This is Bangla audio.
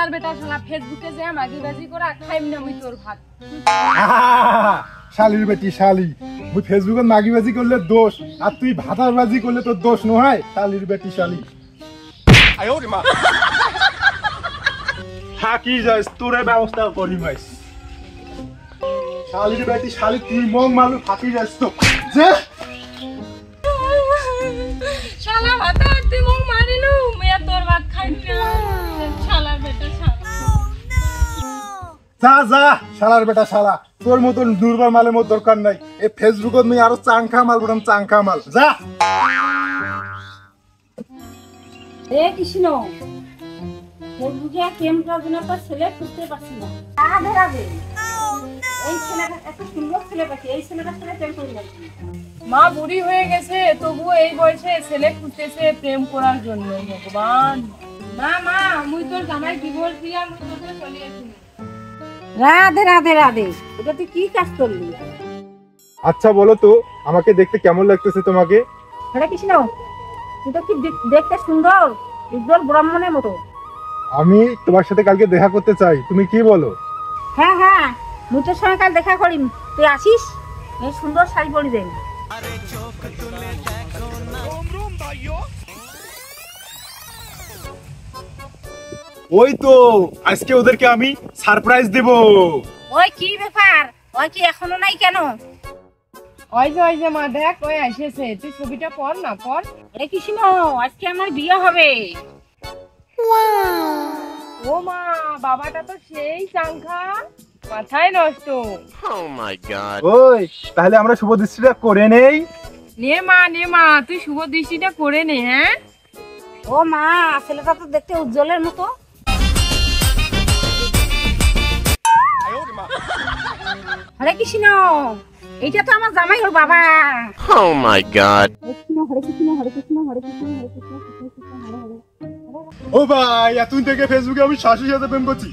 শালার বেটা শালা ফেসবুকে যে মাগিবাজি করা খাইম না মুই তোর ভাত। শালির বেটি শালি, মুই ফেসবুকে মাগিবাজি করলে দোষ, আর তুই ভাতারবাজি করলে তোর দোষ নয়। শালির বেটি শালি থাকি যাইস, তোরে ব্যবস্থা করি মাইস। শালির বেটি শালি, তুই মং মালু থাকি যাইস তো যে শালা ভাতা তুই মং মারিলু মেয়া তোর ভাত খাইম না শালার বেটা শালা। যা যা শালার বেটা শালা, তোর মতন দুর্বল মালের মতো দরকার নাই। এই ফেসবুকত মুই আরো চাংখা মাল বললাম, চাংখা মাল যা। এ কৃষ্ণ, ফেসবুকে প্রেম করার জন্য একটা ছেলে খুঁজতে পারছি না। রাধে রাধে, এই ছেলেটা এত সুন্দর ছেলে পাচ্ছি, এই ছেলেটার সাথে প্রেম করে যাচ্ছি। মা বুড়ি হয়ে গেছে তবুও এই বয়সে ছেলে খুঁজতেছে প্রেম করার জন্য। ভগবান, না মা মুই তোর জামাই ডিভোর্স দিয়া মুই তোর সাথে চলে আসি। রাধে রাধে রাধে, এটা তুই কি কাজ করলি? আচ্ছা বলো তো, আমাকে দেখতে কেমন লাগতেছে তোমাকে? হরে কৃষ্ণ, তুই তো কি দেখতে সুন্দর, উজ্জ্বল ব্রাহ্মণের মতো। আমি তোমার সাথে কালকে দেখা করতে চাই, তুমি কি বলো? হ্যাঁ হ্যাঁ, মুই তোর সঙ্গে কাল দেখা করিম, তুই আসিস। এই সুন্দর শাড়ি পরি দেন। ওই তো আজকে ওদেরকে আমি সারপ্রাইজ দেব। ওই কি ব্যাপার, ওই কি এখনো নাই কেন? ওই যে মা দেখ ওই এসেছে, তুই ছবিটা পড় না পড়। হরে কৃষ্ণ, আজকে আমার বিয়ে হবে। ও মা, বাবাটা তো সেই চাংখা, মাথায় নষ্ট। ওই তাহলে আমরা শুভ দৃষ্টিটা করে নেই। নে মা তুই শুভ দৃষ্টিটা করে নে। হ্যাঁ ও মা, ছেলেটা তো দেখতে উজ্জ্বলের মতো। হরে কৃষ্ণ, এইটা তো আমার জামাই ওর বাবা। Oh my god. হরে কৃষ্ণ হরে কৃষ্ণ হরে কৃষ্ণ হরে কৃষ্ণ কৃষ্ণ কৃষ্ণ হরে হরে। ও ভাই, এতদিন থেকে ফেসবুকে আমি শাশুড়ির সাথে প্রেম করছি।